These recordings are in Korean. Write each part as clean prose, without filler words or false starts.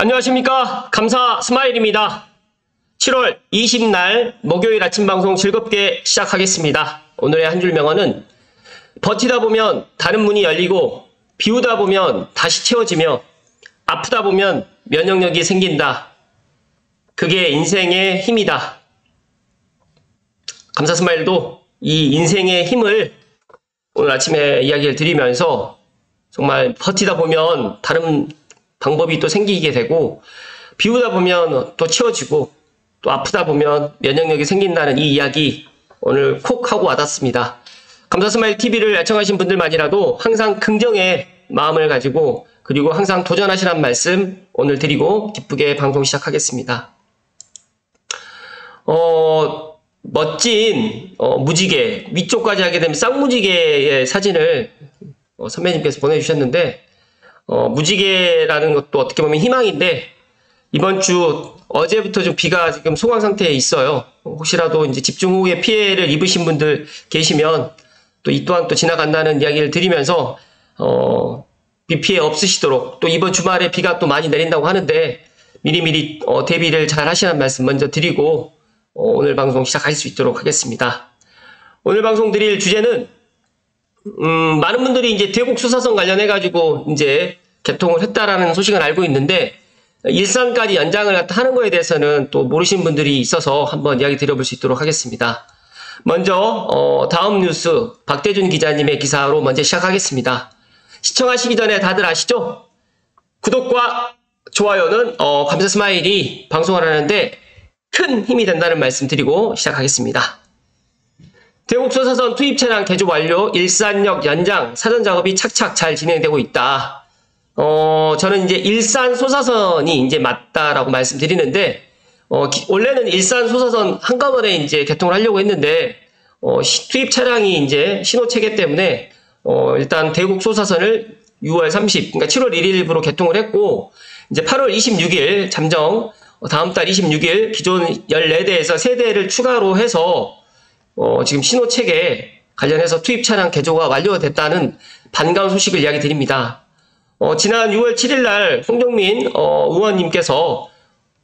안녕하십니까. 감사 스마일입니다. 7월 20날 목요일 아침 방송 즐겁게 시작하겠습니다. 오늘의 한 줄 명언은 버티다 보면 다른 문이 열리고 비우다 보면 다시 채워지며 아프다 보면 면역력이 생긴다. 그게 인생의 힘이다. 감사 스마일도 이 인생의 힘을 오늘 아침에 이야기를 드리면서 정말 버티다 보면 다른 방법이 또 생기게 되고 비우다 보면 또 채워지고 또 아프다 보면 면역력이 생긴다는 이 이야기 오늘 콕 하고 와닿습니다. 감사스마일TV를 애청하신 분들만이라도 항상 긍정의 마음을 가지고 그리고 항상 도전하시라는 말씀 오늘 드리고 기쁘게 방송 시작하겠습니다. 멋진 무지개 위쪽까지 하게 되면 쌍무지개의 사진을 선배님께서 보내주셨는데 무지개라는 것도 어떻게 보면 희망인데 이번 주 어제부터 좀 비가 지금 소강 상태에 있어요. 혹시라도 이제 집중호우의 피해를 입으신 분들 계시면 또 이 또한 또 지나간다는 이야기를 드리면서 비 피해 없으시도록 또 이번 주말에 비가 또 많이 내린다고 하는데 미리미리 대비를 잘 하시라는 말씀 먼저 드리고 오늘 방송 시작할 수 있도록 하겠습니다. 오늘 방송 드릴 주제는 많은 분들이 이제 대곡 수사선 관련해 가지고 이제 개통을 했다라는 소식을 알고 있는데 일산까지 연장을 하는 거에 대해서는 또 모르시는 분들이 있어서 한번 이야기 드려볼 수 있도록 하겠습니다. 먼저 다음 뉴스 박대준 기자님의 기사로 먼저 시작하겠습니다. 시청하시기 전에 다들 아시죠? 구독과 좋아요는 감사 스마일이 방송을 하는데 큰 힘이 된다는 말씀 드리고 시작하겠습니다. 대곡 수사선 투입 차량 개조 완료, 일산역 연장 사전 작업이 착착 잘 진행되고 있다. 저는 이제 일산 소사선이 이제 맞다라고 말씀드리는데, 원래는 일산 소사선 한꺼번에 이제 개통을 하려고 했는데, 투입 차량이 이제 신호 체계 때문에, 일단 대곡 소사선을 6월 30, 그러니까 7월 1일부로 개통을 했고, 이제 8월 26일 잠정, 다음 달 26일 기존 14대에서 3대를 추가로 해서, 지금 신호 체계 관련해서 투입 차량 개조가 완료됐다는 반가운 소식을 이야기 드립니다. 지난 6월 7일 날 홍정민 의원님께서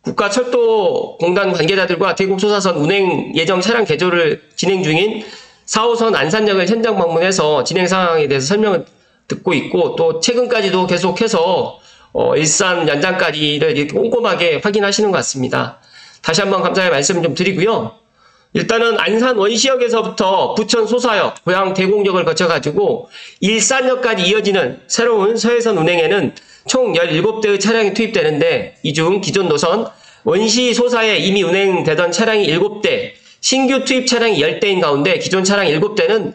국가철도공단 관계자들과 대곡 소사선 운행 예정 차량 개조를 진행 중인 4호선 안산역을 현장 방문해서 진행 상황에 대해서 설명을 듣고 있고 또 최근까지도 계속해서 일산 연장까지를 이렇게 꼼꼼하게 확인하시는 것 같습니다. 다시 한번 감사의 말씀 좀 드리고요. 일단은 안산 원시역에서부터 부천 소사역, 고양 대곡역을 거쳐가지고 일산역까지 이어지는 새로운 서해선 운행에는 총 17대의 차량이 투입되는데 이 중 기존 노선 원시 소사에 이미 운행되던 차량이 7대, 신규 투입 차량이 10대인 가운데 기존 차량 7대는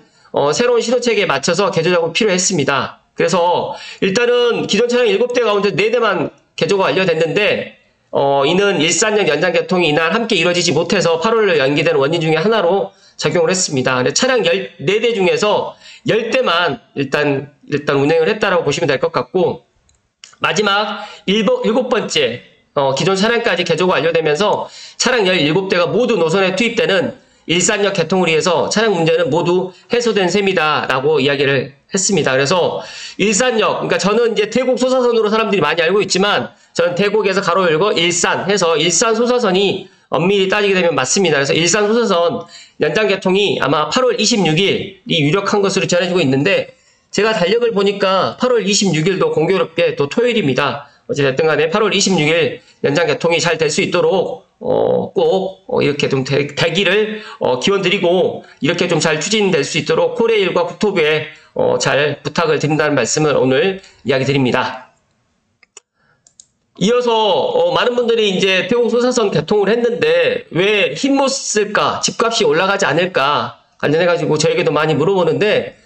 새로운 신호체계에 맞춰서 개조 작업이 필요했습니다. 그래서 일단은 기존 차량 7대 가운데 4대만 개조가 완료됐는데 이는 일산역 연장 개통이 이날 함께 이루어지지 못해서 8월로 연기된 원인 중에 하나로 작용을 했습니다. 차량 14대 중에서 10대만 일단 운행을 했다라고 보시면 될 것 같고 마지막 7번째 기존 차량까지 개조가 완료되면서 차량 17대가 모두 노선에 투입되는 일산역 개통을 위해서 차량 문제는 모두 해소된 셈이다라고 이야기를 했습니다. 그래서 일산역, 그러니까 저는 이제 대곡 소사선으로 사람들이 많이 알고 있지만 저는 대곡에서 가로 열고 일산 해서 일산 소사선이 엄밀히 따지게 되면 맞습니다. 그래서 일산 소사선 연장 개통이 아마 8월 26일이 유력한 것으로 전해지고 있는데 제가 달력을 보니까 8월 26일도 공교롭게 또 토요일입니다. 어찌됐든 간에 8월 26일 연장 개통이 잘 될 수 있도록 꼭 이렇게 좀 되기를 기원드리고 이렇게 좀 잘 추진될 수 있도록 코레일과 국토부에 잘 부탁을 드린다는 말씀을 오늘 이야기 드립니다. 이어서 많은 분들이 이제 대곡 소사선 개통을 했는데 왜 힘 못 쓸까? 집값이 올라가지 않을까? 관련해가지고 저에게도 많이 물어보는데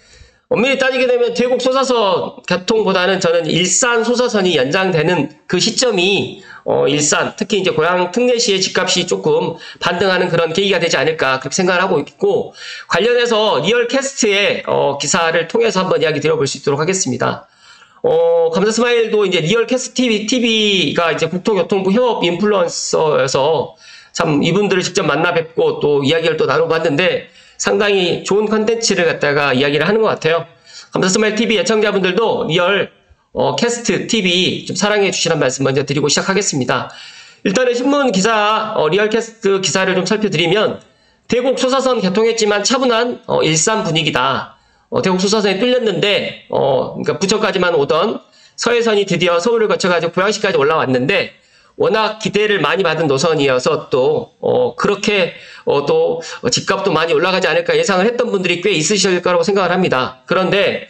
엄밀히 따지게 되면 대곡 소사선 개통보다는 저는 일산 소사선이 연장되는 그 시점이 일산, 특히 이제 고향 특례시의 집값이 조금 반등하는 그런 계기가 되지 않을까 그렇게 생각을 하고 있고 관련해서 리얼캐스트의 기사를 통해서 한번 이야기 드려볼 수 있도록 하겠습니다. 감사 스마일도 이제 리얼캐스트 TV가 이제 국토교통부 협업 인플루언서여서 참 이분들을 직접 만나 뵙고 또 이야기를 또 나눠봤는데 상당히 좋은 컨텐츠를 갖다가 이야기를 하는 것 같아요. 감사 스마일 TV 애청자분들도 리얼 캐스트 TV 좀 사랑해 주시라는 말씀 먼저 드리고 시작하겠습니다. 일단은 신문 기사, 리얼캐스트 기사를 좀 살펴드리면, 대곡 소사선 개통했지만 차분한 일산 분위기다. 대곡 소사선이 뚫렸는데, 그러니까 부천까지만 오던 서해선이 드디어 서울을 거쳐가지고 고양시까지 올라왔는데, 워낙 기대를 많이 받은 노선이어서 또 그렇게 또 집값도 많이 올라가지 않을까 예상을 했던 분들이 꽤 있으실 거라고 생각을 합니다. 그런데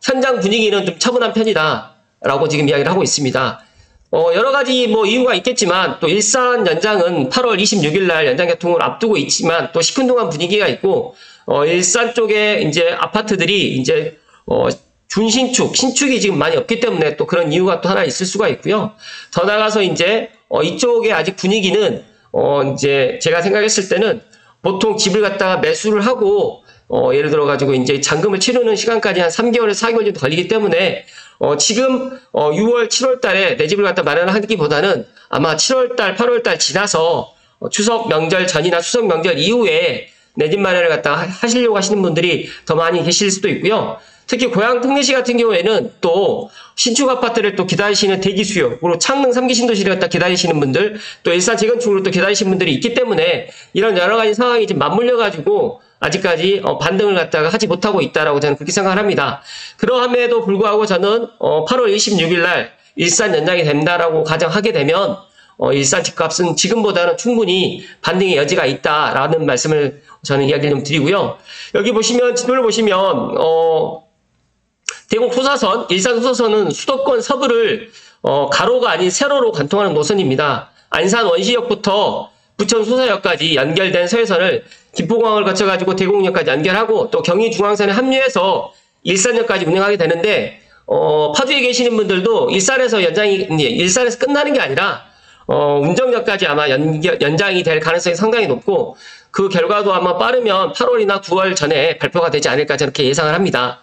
현장 분위기는 좀 차분한 편이다라고 지금 이야기를 하고 있습니다. 여러 가지 뭐 이유가 있겠지만 또 일산 연장은 8월 26일 날 연장 개통을 앞두고 있지만 또 시큰둥한 분위기가 있고 일산 쪽에 이제 아파트들이 이제 신축이 지금 많이 없기 때문에 또 그런 이유가 또 하나 있을 수가 있고요. 더 나가서 이제 이쪽에 아직 분위기는 이제 제가 생각했을 때는 보통 집을 갖다가 매수를 하고 예를 들어 가지고 이제 잔금을 치르는 시간까지 한 3개월에서 4개월 정도 걸리기 때문에 지금 6월, 7월 달에 내 집을 갖다 마련하기보다는 아마 7월 달, 8월 달 지나서 추석 명절 전이나 추석 명절 이후에 내 집 마련을 갖다가 하시려고 하시는 분들이 더 많이 계실 수도 있고요. 특히 고양 특례시 같은 경우에는 또 신축 아파트를 또 기다리시는 대기 수요, 그리고 창릉 3기 신도시를 갖다 기다리시는 분들, 또 일산 재건축으로 또 기다리시는 분들이 있기 때문에 이런 여러 가지 상황이 지금 맞물려가지고 아직까지 반등을 갖다가 하지 못하고 있다라고 저는 그렇게 생각을 합니다. 그러함에도 불구하고 저는 8월 26일 날 일산 연장이 된다라고 가정하게 되면 일산 집값은 지금보다는 충분히 반등의 여지가 있다라는 말씀을 저는 이야기를 좀 드리고요. 여기 보시면 지도를 보시면 대곡 소사선, 일산 소사선은 수도권 서부를 가로가 아닌 세로로 관통하는 노선입니다. 안산 원시역부터 부천 소사역까지 연결된 서해선을 김포공항을 거쳐가지고 대곡역까지 연결하고 또 경의중앙선에 합류해서 일산역까지 운행하게 되는데 파주에 계시는 분들도 일산에서 끝나는 게 아니라 운정역까지 아마 연장이 될 가능성이 상당히 높고 그 결과도 아마 빠르면 8월이나 9월 전에 발표가 되지 않을까 저렇게 예상을 합니다.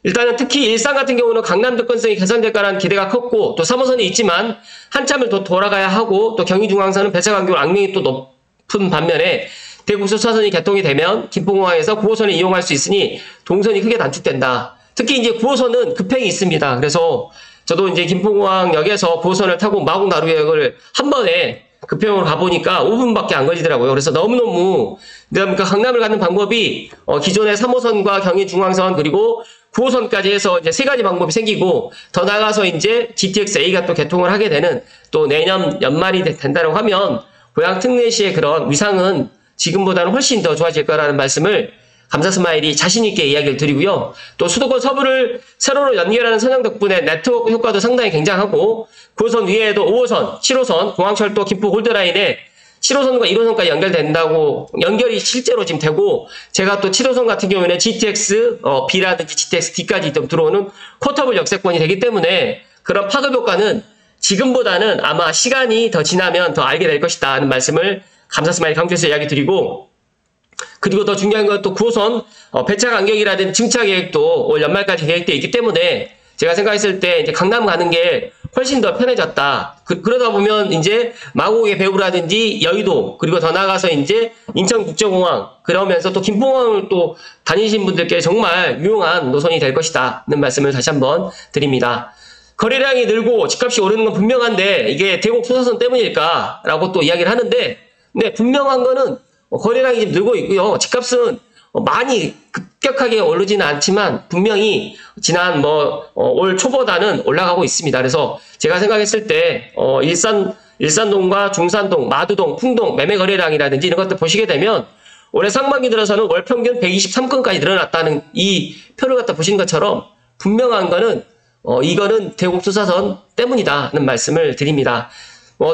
일단은 특히 일산 같은 경우는 강남 접근성이 개선될 거라는 기대가 컸고 또 3호선이 있지만 한참을 더 돌아가야 하고 또 경의중앙선은 배차간격 악명이 또 높은 반면에 대곡 소사선이 개통이 되면 김포공항에서 9호선을 이용할 수 있으니 동선이 크게 단축된다. 특히 이제 9호선은 급행이 있습니다. 그래서 저도 이제 김포공항역에서 9호선을 타고 마곡나루역을 한 번에 급행으로 가보니까 5분밖에 안 걸리더라고요. 그래서 너무너무 그러니까 강남을 가는 방법이 기존의 3호선과 경의중앙선 그리고 9호선까지 해서 이제 세 가지 방법이 생기고 더 나아가서 이제 GTX-A가 또 개통을 하게 되는 또 내년 연말이 된다고 하면 고양 특례시의 그런 위상은 지금보다는 훨씬 더 좋아질 거라는 말씀을 감사스마일이 자신있게 이야기를 드리고요. 또 수도권 서부를 세로로 연결하는 선형 덕분에 네트워크 효과도 상당히 굉장하고 9호선 위에도 5호선, 7호선, 공항철도 김포 골드라인에 7호선과 1호선까지 연결된다고 연결이 실제로 지금 되고 제가 또 7호선 같은 경우에는 GTX B라든지 GTX D까지 좀 들어오는 쿼터블 역세권이 되기 때문에 그런 파급 효과는 지금보다는 아마 시간이 더 지나면 더 알게 될 것이다 하는 말씀을 감사스마일 강조해서 이야기 드리고 그리고 더 중요한 건 또 9호선 배차 간격이라든지 증차 계획도 올 연말까지 계획되어 있기 때문에 제가 생각했을 때 이제 강남 가는 게 훨씬 더 편해졌다. 그러다 보면 이제 마곡의 배후라든지 여의도 그리고 더 나아가서 이제 인천국제공항 그러면서 또 김포공항을 또 다니신 분들께 정말 유용한 노선이 될 것이다는 말씀을 다시 한번 드립니다. 거래량이 늘고 집값이 오르는 건 분명한데 이게 대곡 소사선 때문일까라고 또 이야기를 하는데 네, 분명한 거는 거래량이 지금 늘고 있고요. 집값은 많이 급격하게 오르지는 않지만 분명히 지난 올 초보다는 올라가고 있습니다. 그래서 제가 생각했을 때 일산동과 중산동, 마두동, 풍동 매매 거래량이라든지 이런 것들 보시게 되면 올해 상반기 들어서는 월 평균 123건까지 늘어났다는 이 표를 갖다 보신 것처럼 분명한 거는 이거는 대곡 소사선 때문이다는 말씀을 드립니다.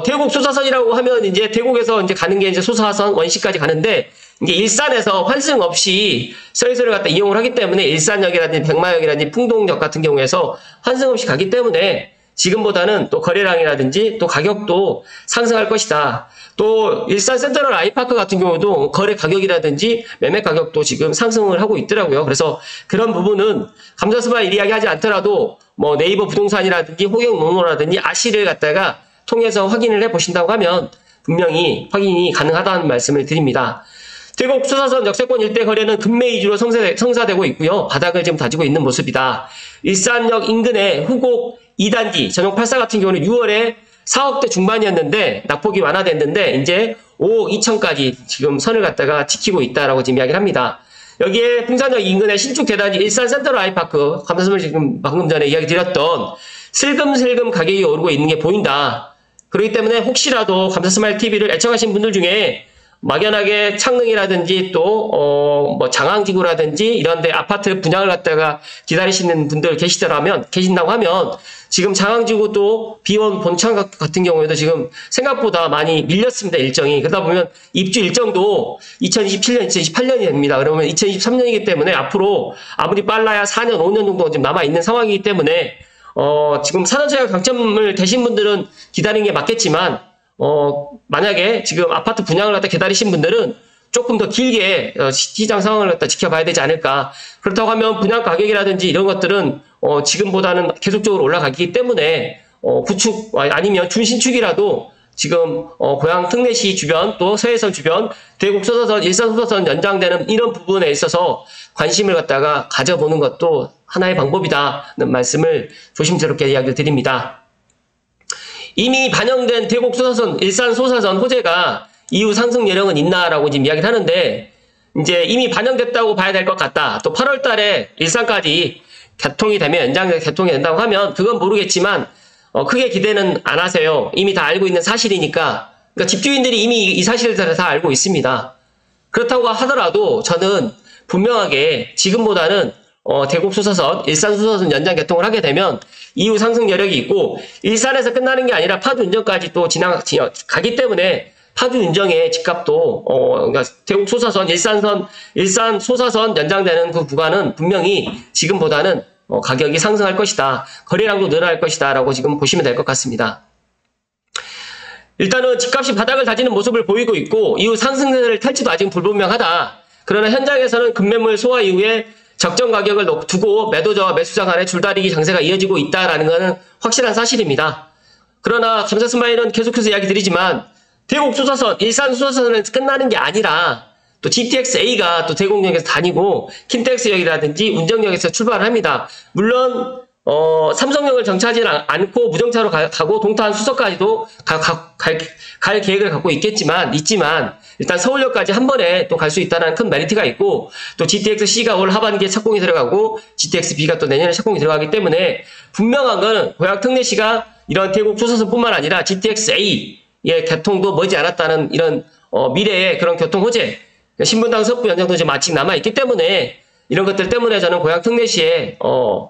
대곡 소사선이라고 하면 이제 대곡에서 이제 가는 게 이제 소사선 원시까지 가는데 이게 일산에서 환승 없이 서해선을 갖다 이용을 하기 때문에 일산역이라든지 백마역이라든지 풍동역 같은 경우에서 환승 없이 가기 때문에 지금보다는 또 거래량이라든지 또 가격도 상승할 것이다. 또 일산 센트럴 아이파크 같은 경우도 거래 가격이라든지 매매 가격도 지금 상승을 하고 있더라고요. 그래서 그런 부분은 감사스마일 이야기하지 않더라도 네이버 부동산이라든지 호경농로라든지 아시를 갖다가 통해서 확인을 해 보신다고 하면 분명히 확인이 가능하다는 말씀을 드립니다. 태국 수사선 역세권 일대 거래는 금매 위주로 성사되고 있고요. 바닥을 지금 다지고 있는 모습이다. 일산역 인근의 후곡 2단지 전용 84 같은 경우는 6월에 4억대 중반이었는데 낙폭이 완화됐는데 이제 5억 2천까지 지금 선을 갖다가 지키고 있다라고 지금 이야기를 합니다. 여기에 풍산역 인근의 신축 대단지 일산 센트럴 아이파크, 감사선물 지금 방금 전에 이야기 드렸던 슬금슬금 가격이 오르고 있는 게 보인다. 그렇기 때문에 혹시라도 감사스마일 TV를 애청하신 분들 중에 막연하게 창릉이라든지 또 뭐 장항지구라든지 이런데 아파트 분양을 갖다가 기다리시는 분들 계신다고 하면 지금 장항지구 또 비원 본청 같은 경우에도 지금 생각보다 많이 밀렸습니다. 일정이. 그러다 보면 입주 일정도 2027년, 2028년이 됩니다. 그러면 2023년이기 때문에 앞으로 아무리 빨라야 4년, 5년 정도가 지금 남아 있는 상황이기 때문에 지금 산업재가 강점을 되신 분들은 기다리는 게 맞겠지만 만약에 지금 아파트 분양을 갖다 기다리신 분들은 조금 더 길게 시장 상황을 갖다 지켜봐야 되지 않을까. 그렇다고 하면 분양 가격이라든지 이런 것들은 지금보다는 계속적으로 올라가기 때문에 구축 아니면 준신축이라도 지금 고양 특례시 주변 또 서해선 주변 대곡 소사선 일산 소사선 연장되는 이런 부분에 있어서 관심을 갖다가 가져보는 것도 하나의 방법이다는 말씀을 조심스럽게 이야기를 드립니다. 이미 반영된 대곡 소사선 일산 소사선 호재가 이후 상승 여력은 있나라고 지금 이야기를 하는데 이제 이미 반영됐다고 봐야 될 것 같다. 또 8월 달에 일산까지 개통이 되면 연장돼서 개통이 된다고 하면 그건 모르겠지만 크게 기대는 안 하세요. 이미 다 알고 있는 사실이니까. 그러니까 집주인들이 이미 이 사실을 다 알고 있습니다. 그렇다고 하더라도 저는 분명하게 지금보다는 대곡 소사선, 일산 소사선 연장 개통을 하게 되면 이후 상승 여력이 있고 일산에서 끝나는 게 아니라 파주 운정까지 또 가기 때문에 파주 운정의 집값도 그러니까 대곡 소사선, 일산 소사선 연장되는 그 구간은 분명히 지금보다는 가격이 상승할 것이다. 거래량도 늘어날 것이다. 라고 지금 보시면 될 것 같습니다. 일단은 집값이 바닥을 다지는 모습을 보이고 있고 이후 상승세를 탈지도 아직 불분명하다. 그러나 현장에서는 급매물 소화 이후에 적정 가격을 두고 매도자와 매수자 간의 줄다리기 장세가 이어지고 있다라는 것은 확실한 사실입니다. 그러나 감사스마일은 계속해서 이야기 드리지만 대곡 소사선, 일산 소사선은 끝나는 게 아니라 또 GTX-A가 또 대곡역에서 다니고 킨텍스역이라든지 운정역에서 출발을 합니다. 물론 삼성역을 정차하지 않고 무정차로 가고 동탄 수서까지도 갈 계획을 갖고 있지만 일단 서울역까지 한 번에 또 갈 수 있다는 큰 메리트가 있고 또 GTX-C가 올 하반기에 착공이 들어가고 GTX-B가 또 내년에 착공이 들어가기 때문에 분명한 건 고양 특례시가 이런 대곡 소사선뿐만 아니라 GTX-A의 개통도 머지 않았다는 이런 미래의 그런 교통 호재 신분당 석부 연장도 지금 아직 남아있기 때문에 이런 것들 때문에 저는 고양 특례시의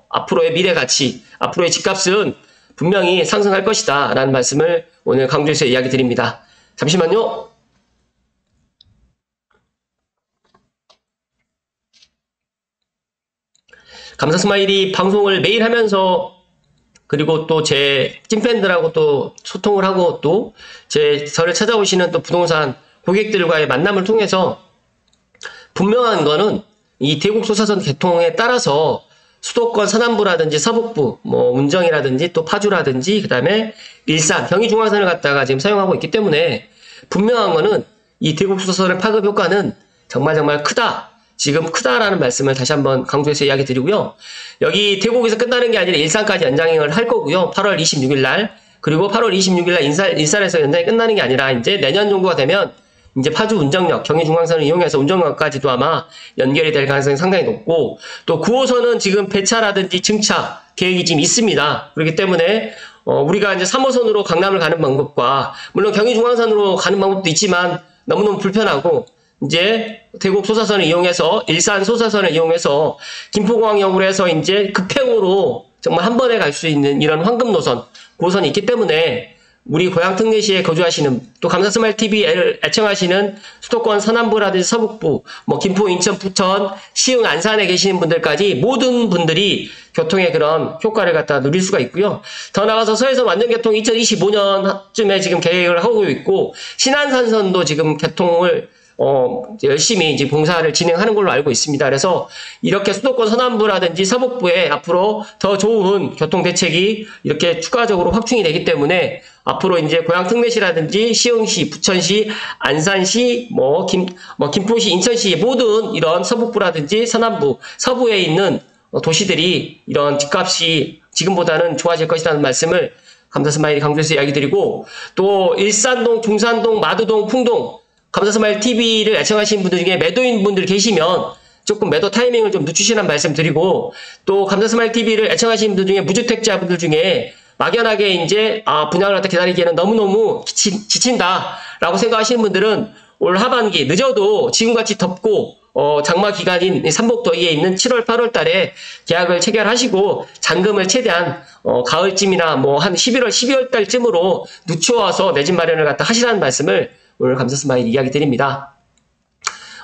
앞으로의 미래 가치, 앞으로의 집값은 분명히 상승할 것이다 라는 말씀을 오늘 강조해서 이야기 드립니다. 잠시만요. 감사스마일이 방송을 매일 하면서 그리고 또 제 찐팬들하고 또 소통을 하고 또 저를 찾아오시는 또 부동산 고객들과의 만남을 통해서 분명한 거는 이 대곡 소사선 개통에 따라서 수도권 서남부라든지 서북부, 뭐 운정이라든지 또 파주라든지 그다음에 일산, 경의중앙선을 갖다가 지금 사용하고 있기 때문에 분명한 거는 이 대곡 소사선의 파급 효과는 정말 크다. 지금 크다라는 말씀을 다시 한번 강조해서 이야기 드리고요. 여기 대곡에서 끝나는 게 아니라 일산까지 연장을 할 거고요. 8월 26일 날 그리고 8월 26일 날 일산에서 연장이 끝나는 게 아니라 이제 내년 정도가 되면 이제 파주 운정역, 경의중앙선을 이용해서 운정역까지도 아마 연결이 될 가능성이 상당히 높고 또 9호선은 지금 배차라든지 증차 계획이 지금 있습니다. 그렇기 때문에 우리가 이제 3호선으로 강남을 가는 방법과 물론 경의중앙선으로 가는 방법도 있지만 너무너무 불편하고 이제 대곡 소사선을 이용해서 일산 소사선을 이용해서 김포공항역으로 해서 이제 급행으로 정말 한 번에 갈 수 있는 이런 황금 노선, 고선이 있기 때문에 우리 고양 특례시에 거주하시는 또 감사스마일 TV를 애청하시는 수도권 서남부라든지 서북부, 뭐 김포, 인천, 부천, 시흥, 안산에 계시는 분들까지 모든 분들이 교통의 그런 효과를 갖다 누릴 수가 있고요. 더 나아가서 서해선 완전 개통 2025년쯤에 지금 계획을 하고 있고 신안산선도 지금 개통을 열심히 이제 봉사를 진행하는 걸로 알고 있습니다. 그래서 이렇게 수도권 서남부라든지 서북부에 앞으로 더 좋은 교통 대책이 이렇게 추가적으로 확충이 되기 때문에 앞으로 이제 고향 특례시라든지 시흥시, 부천시, 안산시, 김포시, 인천시 모든 이런 서북부라든지 서남부, 서부에 있는 도시들이 이런 집값이 지금보다는 좋아질 것이라는 말씀을 감사스마일이 강조해서 이야기 드리고, 또 일산동, 중산동, 마두동, 풍동 감사스마일 TV를 애청하시는 분들 중에 매도인 분들 계시면 조금 매도 타이밍을 좀 늦추시라는 말씀 드리고, 또 감사스마일 TV를 애청하시는 분들 중에 무주택자 분들 중에 막연하게 이제 분양을 갖다 기다리기에는 너무너무 지친다라고 생각하시는 분들은 올 하반기 늦어도 지금같이 덥고 장마 기간인 삼복더위에 있는 7월, 8월 달에 계약을 체결하시고 잔금을 최대한 가을쯤이나 한 11월, 12월 달쯤으로 늦춰와서 내 집 마련을 갖다 하시라는 말씀을 오늘 감사스마일 이야기 드립니다.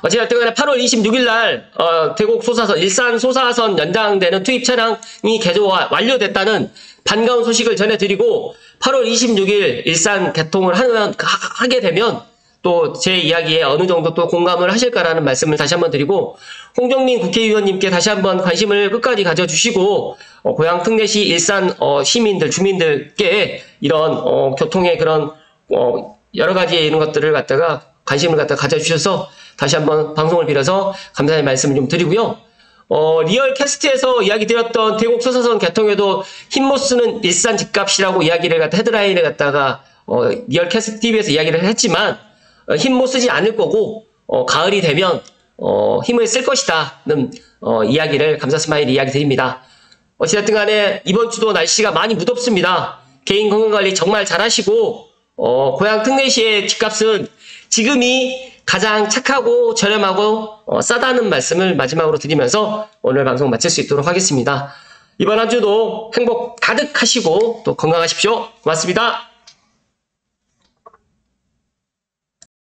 어쨌든 간에 8월 26일 날 대곡 소사선, 일산 소사선 연장되는 투입 차량이 개조가 완료됐다는 반가운 소식을 전해드리고, 8월 26일 일산 개통을 하게 되면 또 제 이야기에 어느 정도 또 공감을 하실까라는 말씀을 다시 한번 드리고, 홍정민 국회의원님께 다시 한번 관심을 끝까지 가져주시고 고향 특례시 일산 시민들, 주민들께 이런 교통의 그런 여러 가지 이런 것들을 갖다가 관심을 갖다 가져주셔서 다시 한번 방송을 빌어서 감사의 말씀을 좀 드리고요. 리얼 캐스트에서 이야기 드렸던 대곡 소사선 개통에도 힘 못 쓰는 일산 집값이라고 이야기를 갖다 헤드라인을 갖다가 리얼 캐스트 TV에서 이야기를 했지만 힘 못 쓰지 않을 거고 가을이 되면 힘을 쓸 것이다는 이야기를 감사스마일이 이야기 드립니다. 어찌됐든 간에 이번 주도 날씨가 많이 무덥습니다. 개인 건강관리 정말 잘 하시고 고향 특례시의 집값은 지금이 가장 착하고 저렴하고 싸다는 말씀을 마지막으로 드리면서 오늘 방송 마칠 수 있도록 하겠습니다. 이번 한 주도 행복 가득하시고 또 건강하십시오. 고맙습니다.